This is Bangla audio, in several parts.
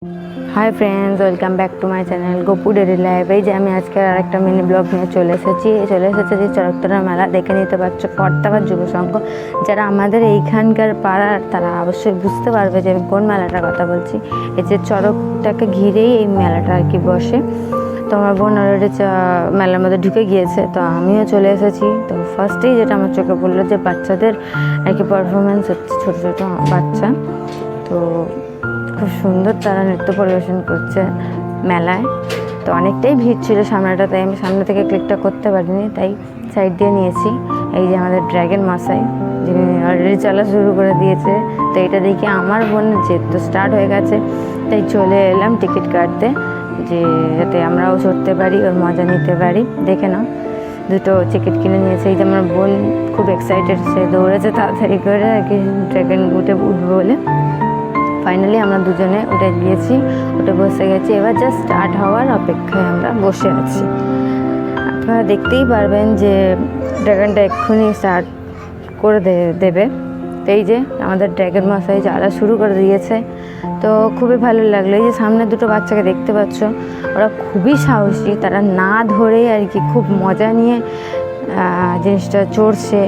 Hi friends, welcome back to my channel Gopu daily life. এই যে আমি আজকে আরেকটা মিনি ব্লগ নিয়ে চলে এসেছি যে চরকতলা মেলা দেখে নিতে পারছো। কর্তাবাদ যুব সংঘ যারা আমাদের এইখানকার পাড়ার তারা অবশ্যই বুঝতে পারবে যে আমি কোন মেলাটার কথা বলছি। এই যে চরকটাকে ঘিরেই এই মেলাটা আর কি বসে। তো আমার বোন অলরেডি মেলার মধ্যে ঢুকে গিয়েছে, তো আমিও চলে এসেছি। তো ফার্স্টেই যেটা আমার চোখে পড়লো যে বাচ্চাদের আর কি পারফরমেন্স হচ্ছে, ছোটো ছোটো বাচ্চা। তো খুব সুন্দর তারা নৃত্য পরিবেশন করছে মেলায়। তো অনেকটাই ভিড় ছিল সামনেটা, তাই আমি সামনে থেকে ক্লিকটা করতে পারিনি, তাই সাইড দিয়ে নিয়েছি। এই যে আমাদের ড্র্যাগন মশাই যিনি অলরেডি চলা শুরু করে দিয়েছে। তো এটা দেখে আমার বোনের জেদ তো স্টার্ট হয়ে গেছে, তাই চলে এলাম টিকিট কাটতে, যে যাতে আমরাও চড়তে পারি, ওর মজা নিতে পারি। দেখে নাও, দুটো টিকিট কিনে নিয়েছে। এই যে আমার বোন খুব এক্সাইটেড, সে দৌড়েছে তাড়াতাড়ি করে আর কি ড্র্যাগন উঠবে বলে। ফাইনালি আমরা দুজনে উঠে গিয়েছি, উঠে বসে গেছি। এবার জাস্ট স্টার্ট হওয়ার অপেক্ষায় আমরা বসে আছি। আপনারা দেখতেই পারবেন যে ড্র্যাগনটা এক্ষুনি স্টার্ট করে দেবে। তো এই যে আমাদের ড্র্যাগন মশাই জ্বালা শুরু করে দিয়েছে। তো খুবই ভালো লাগলো। এই যে সামনে দুটো বাচ্চাকে দেখতে পাচ্ছ, ওরা খুবই সাহসী, তারা না ধরেই আর কি খুব মজা নিয়ে জিনিসটা চড়ছে,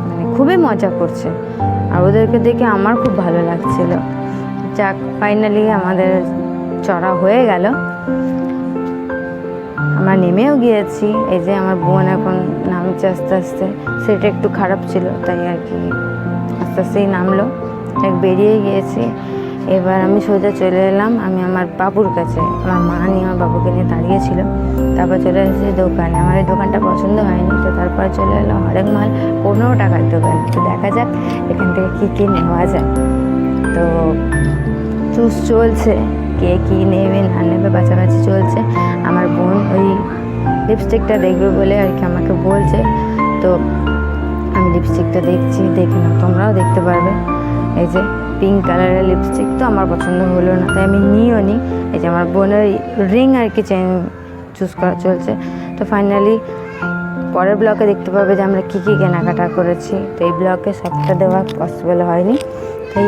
মানে খুবই মজা করছে। আর ওদেরকে দেখে আমার খুব ভালো লাগছিল। যাক, ফাইনালি আমাদের চড়া হয়ে গেল, আমরা নেমেও গিয়েছি। এই যে আমার বোন এখন নামছে আস্তে আস্তে, সেটা একটু খারাপ ছিল তাই আর কি আস্তে আস্তেই নামলো। বেরিয়ে গিয়েছি। এবার আমি সোজা চলে এলাম আমি আমার বাবুর কাছে। আমার মা নিয়ে আমার বাবুকে নিয়ে দাঁড়িয়েছিল। তারপর চলে এসেছি দোকানে। আমার এই দোকানটা পছন্দ হয়নি, তো তারপর চলে এলাম হরেক মাল 15 টাকার দোকান। তো দেখা যাক এখান থেকে কী কী নেওয়া যায়। তো চুজ চলছে, কে কী নেবে না নেবে বাছাবাছি চলছে। আমার বোন ওই লিপস্টিকটা দেখবে বলে আর কি আমাকে বলছে, তো আমি লিপস্টিকটা দেখছি, দেখে না তোমরাও দেখতে পারবে। এই যে পিঙ্ক কালারের লিপস্টিক তো আমার পছন্দ হলো না, তাই আমি নিও নি। এই যে আমার বোনের রিং আর কি চেন চুজ করা চলছে। তো ফাইনালি পরের ব্লগে দেখতে পাবে যে আমরা কী কী কেনাকাটা করেছি। তো এই ব্লগে সবটা দেওয়া পসিবল হয়নি, তাই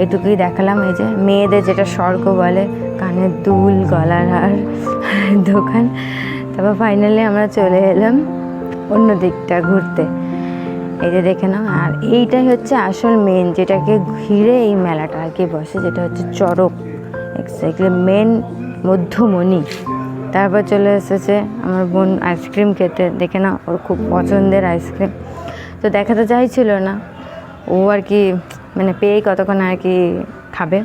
এইটুকুই দেখালাম। এই যে মেয়েদের যেটা স্বর্গ বলে, কানের দুল, গলার হার দোকান। তারপর ফাইনালি আমরা চলে এলাম অন্য দিকটা ঘুরতে। এই যে দেখে নাও, আর এইটাই হচ্ছে আসল মেন, যেটাকে ঘিরে এই মেলাটা আর কি বসে, যেটা হচ্ছে চরক, এক্স্যাক্টলি মেন মধ্যমণি। তারপর চলে এসেছে আমার বোন আইসক্রিম খেতে। দেখে নাও, ওর খুব পছন্দের আইসক্রিম। তো দেখাতে চাইছিল না ও আর কি, মানে পেয়েই কতক্ষণ আর কি খাবে,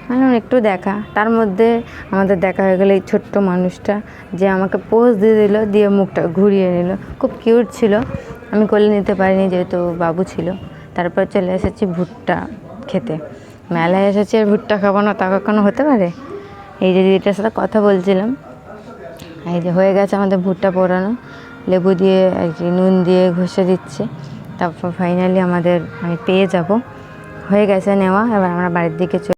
মানে একটু দেখা। তার মধ্যে আমাদের দেখা হয়ে গেলো এই ছোট্ট মানুষটা, যে আমাকে পোজ দিয়ে দিল, দিয়ে মুখটা ঘুরিয়ে নিল। খুব কিউট ছিল, আমি কোলে নিতে পারিনি যেহেতু বাবু ছিল। তারপর চলে এসেছি ভুট্টা খেতে। মেলায় এসেছি আর ভুট্টা খাবো না, তা কখনো হতে পারে? এই যে দিদিটার সাথে কথা বলছিলাম, এই যে হয়ে গেছে আমাদের ভুট্টা পোড়ানো, লেবু দিয়ে আর কি নুন দিয়ে ঘষে দিচ্ছে। তারপর ফাইনালি আমি পেয়ে যাব, হয়ে গেছে নেওয়া। এবার আমরা বাড়ির দিকে